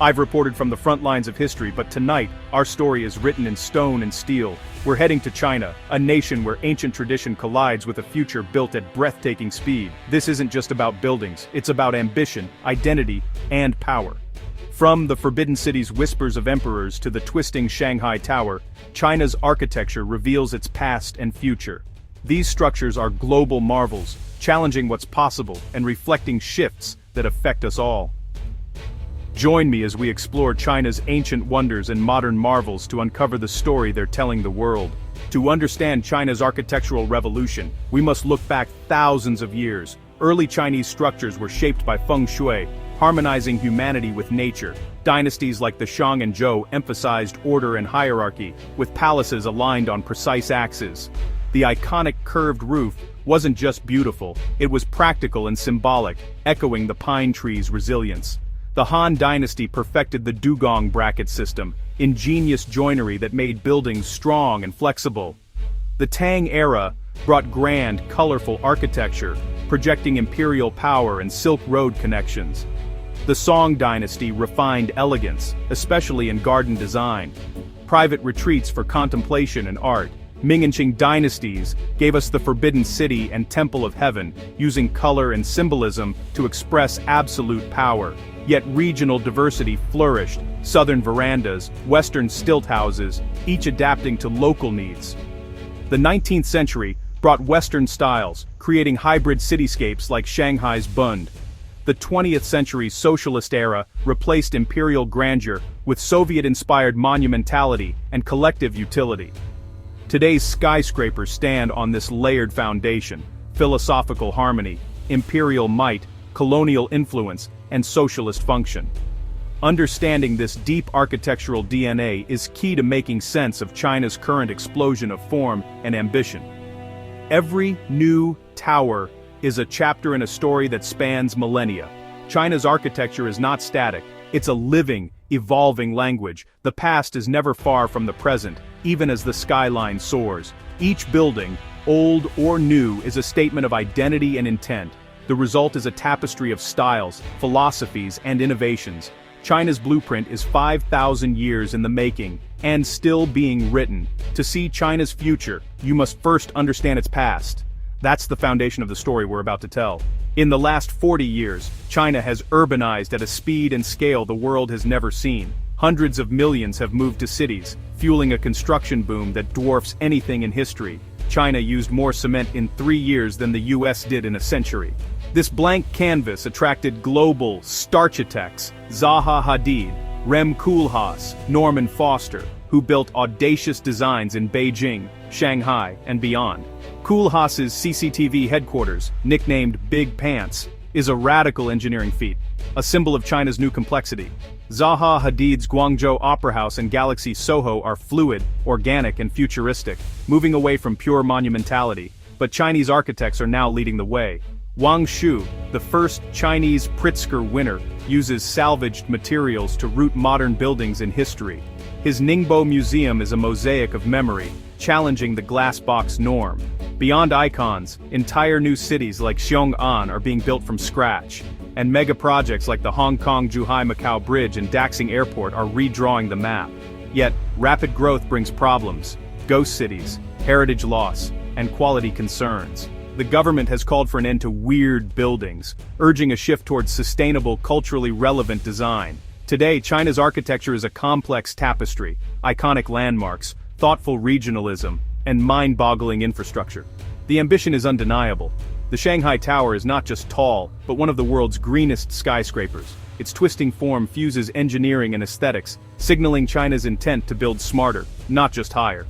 I've reported from the front lines of history, but tonight, our story is written in stone and steel. We're heading to China, a nation where ancient tradition collides with a future built at breathtaking speed. This isn't just about buildings, it's about ambition, identity, and power. From the Forbidden City's whispers of emperors to the twisting Shanghai Tower, China's architecture reveals its past and future. These structures are global marvels, challenging what's possible and reflecting shifts that affect us all. Join me as we explore China's ancient wonders and modern marvels to uncover the story they're telling the world. To understand China's architectural revolution, we must look back thousands of years. Early Chinese structures were shaped by feng shui, harmonizing humanity with nature. Dynasties like the Shang and Zhou emphasized order and hierarchy, with palaces aligned on precise axes. The iconic curved roof wasn't just beautiful, it was practical and symbolic, echoing the pine tree's resilience. The Han Dynasty perfected the dugong bracket system, ingenious joinery that made buildings strong and flexible. The Tang era brought grand, colorful architecture, projecting imperial power and Silk Road connections. The Song Dynasty refined elegance, especially in garden design. Private retreats for contemplation and art. Ming and Qing dynasties gave us the Forbidden City and Temple of Heaven, using color and symbolism to express absolute power. Yet regional diversity flourished, southern verandas, western stilt houses, each adapting to local needs. The 19th century brought Western styles, creating hybrid cityscapes like Shanghai's Bund. The 20th century's socialist era replaced imperial grandeur with Soviet-inspired monumentality and collective utility. Today's skyscrapers stand on this layered foundation: philosophical harmony, imperial might, colonial influence, and socialist function. Understanding this deep architectural DNA is key to making sense of China's current explosion of form and ambition. Every new tower is a chapter in a story that spans millennia. China's architecture is not static, it's a living, evolving language. The past is never far from the present, even as the skyline soars. Each building, old or new, is a statement of identity and intent. The result is a tapestry of styles, philosophies, and innovations. China's blueprint is 5,000 years in the making, and still being written. To see China's future, you must first understand its past. That's the foundation of the story we're about to tell. In the last 40 years, China has urbanized at a speed and scale the world has never seen. Hundreds of millions have moved to cities, fueling a construction boom that dwarfs anything in history. China used more cement in 3 years than the US did in a century. This blank canvas attracted global starchitects, Zaha Hadid, Rem Koolhaas, Norman Foster, who built audacious designs in Beijing, Shanghai, and beyond. Koolhaas's CCTV headquarters, nicknamed Big Pants, is a radical engineering feat, a symbol of China's new complexity. Zaha Hadid's Guangzhou Opera House and Galaxy Soho are fluid, organic, and futuristic, moving away from pure monumentality. But Chinese architects are now leading the way. Wang Shu, the first Chinese Pritzker winner, uses salvaged materials to root modern buildings in history. His Ningbo Museum is a mosaic of memory, challenging the glass box norm. Beyond icons, entire new cities like Xiong'an are being built from scratch, and mega projects like the Hong Kong-Zhuhai-Macau Bridge and Daxing Airport are redrawing the map. Yet, rapid growth brings problems: ghost cities, heritage loss, and quality concerns. The government has called for an end to weird buildings, urging a shift towards sustainable, culturally relevant design. Today, China's architecture is a complex tapestry: iconic landmarks, thoughtful regionalism, and mind-boggling infrastructure. The ambition is undeniable. The Shanghai Tower is not just tall, but one of the world's greenest skyscrapers. Its twisting form fuses engineering and aesthetics, signaling China's intent to build smarter, not just higher.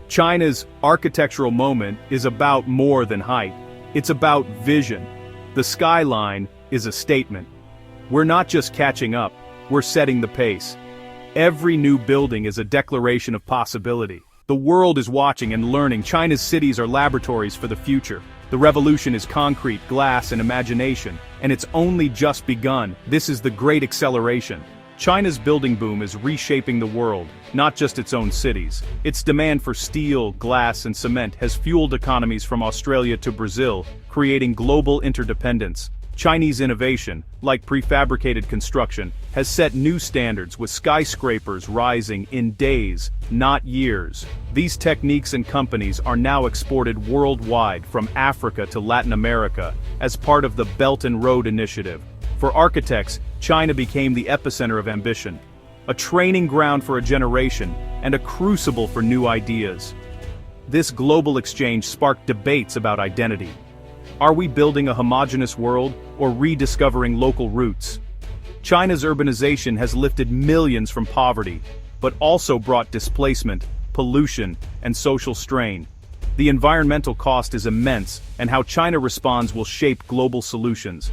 China's architectural moment is about more than height. It's about vision. The skyline is a statement. We're not just catching up, we're setting the pace. Every new building is a declaration of possibility. The world is watching and learning. China's cities are laboratories for the future. The revolution is concrete, glass, and imagination, and it's only just begun. This is the great acceleration. China's building boom is reshaping the world, not just its own cities. Its demand for steel, glass, and cement has fueled economies from Australia to Brazil, creating global interdependence. Chinese innovation, like prefabricated construction, has set new standards with skyscrapers rising in days, not years. These techniques and companies are now exported worldwide from Africa to Latin America as part of the Belt and Road Initiative. For architects, China became the epicenter of ambition, a training ground for a generation, and a crucible for new ideas. This global exchange sparked debates about identity. Are we building a homogeneous world or rediscovering local roots? China's urbanization has lifted millions from poverty, but also brought displacement, pollution, and social strain. The environmental cost is immense, and how China responds will shape global solutions.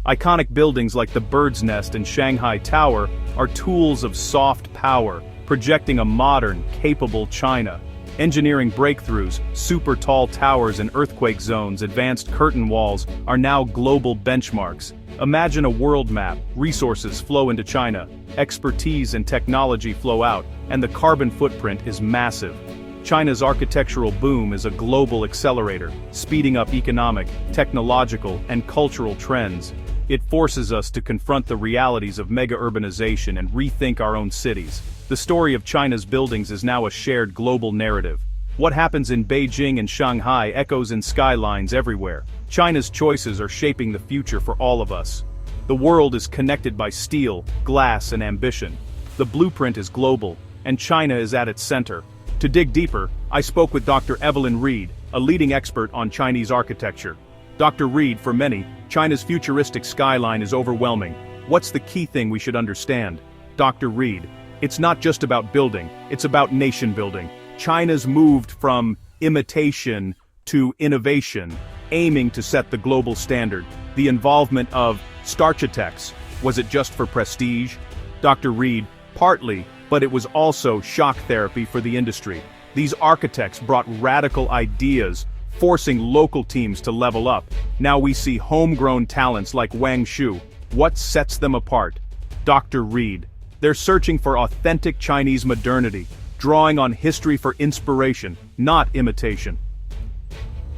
Iconic buildings like the Bird's Nest and Shanghai Tower are tools of soft power, projecting a modern, capable China. Engineering breakthroughs, super tall towers and earthquake zones, advanced curtain walls are now global benchmarks. Imagine a world map, resources flow into China, expertise and technology flow out, and the carbon footprint is massive. China's architectural boom is a global accelerator, speeding up economic, technological, and cultural trends. It forces us to confront the realities of mega-urbanization and rethink our own cities. The story of China's buildings is now a shared global narrative. What happens in Beijing and Shanghai echoes in skylines everywhere. China's choices are shaping the future for all of us. The world is connected by steel, glass, and ambition. The blueprint is global, and China is at its center. To dig deeper, I spoke with Dr. Evelyn Reed, a leading expert on Chinese architecture. Dr. Reed, for many, China's futuristic skyline is overwhelming. What's the key thing we should understand? Dr. Reed: it's not just about building, it's about nation building. China's moved from imitation to innovation, aiming to set the global standard. The involvement of starchitects, was it just for prestige? Dr. Reed: partly, but it was also shock therapy for the industry. These architects brought radical ideas, forcing local teams to level up. Now we see homegrown talents like Wang Shu. What sets them apart? Dr. Reed: they're searching for authentic Chinese modernity, drawing on history for inspiration, not imitation.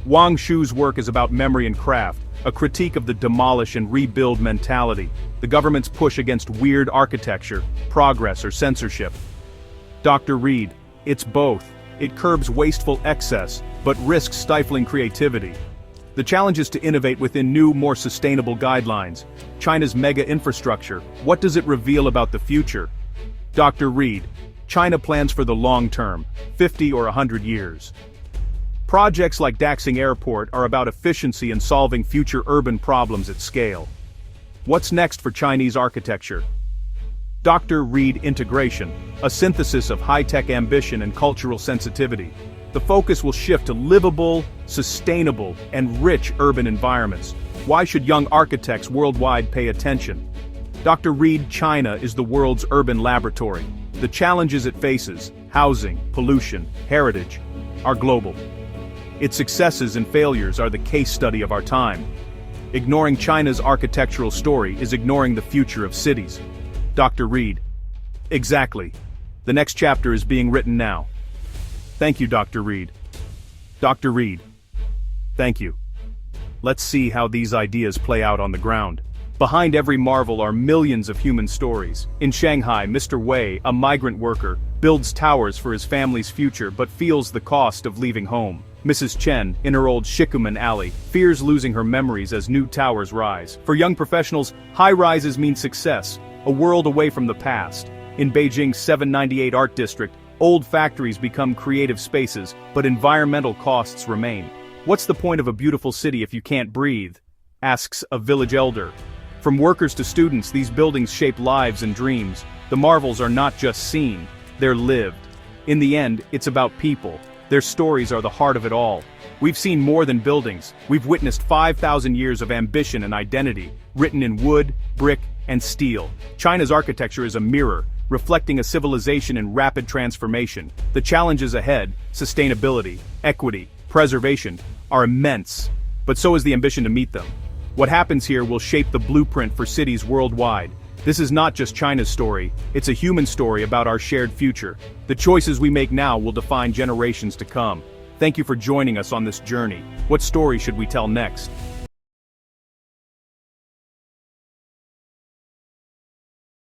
Wang Shu's work is about memory and craft, a critique of the demolish and rebuild mentality, the government's push against weird architecture, progress, or censorship. Dr. Reed: it's both. It curbs wasteful excess, but risks stifling creativity. The challenge is to innovate within new, more sustainable guidelines. China's mega infrastructure, what does it reveal about the future? Dr. Reed: China plans for the long term, 50 or 100 years. Projects like Daxing Airport are about efficiency and solving future urban problems at scale. What's next for Chinese architecture? Dr. Reed: integration, a synthesis of high-tech ambition and cultural sensitivity. The focus will shift to livable, sustainable, and rich urban environments. Why should young architects worldwide pay attention? Dr. Reed: China is the world's urban laboratory. The challenges it faces, housing, pollution, heritage, are global. Its successes and failures are the case study of our time. Ignoring China's architectural story is ignoring the future of cities. Dr. Reed: exactly. The next chapter is being written now. Thank you, Dr. Reed. Dr. Reed: thank you. Let's see how these ideas play out on the ground. Behind every marvel are millions of human stories. In Shanghai, Mr. Wei, a migrant worker, builds towers for his family's future but feels the cost of leaving home. Mrs. Chen, in her old Shikumen alley, fears losing her memories as new towers rise. For young professionals, high-rises mean success, a world away from the past. In Beijing's 798 Art District, old factories become creative spaces, but environmental costs remain. What's the point of a beautiful city if you can't breathe? Asks a village elder. From workers to students, these buildings shape lives and dreams. The marvels are not just seen, they're lived. In the end, it's about people. Their stories are the heart of it all. We've seen more than buildings. We've witnessed 5,000 years of ambition and identity, written in wood, brick, and steel. China's architecture is a mirror, reflecting a civilization in rapid transformation. The challenges ahead, sustainability, equity, preservation, are immense, but so is the ambition to meet them. What happens here will shape the blueprint for cities worldwide. This is not just China's story, it's a human story about our shared future. The choices we make now will define generations to come. Thank you for joining us on this journey. What story should we tell next?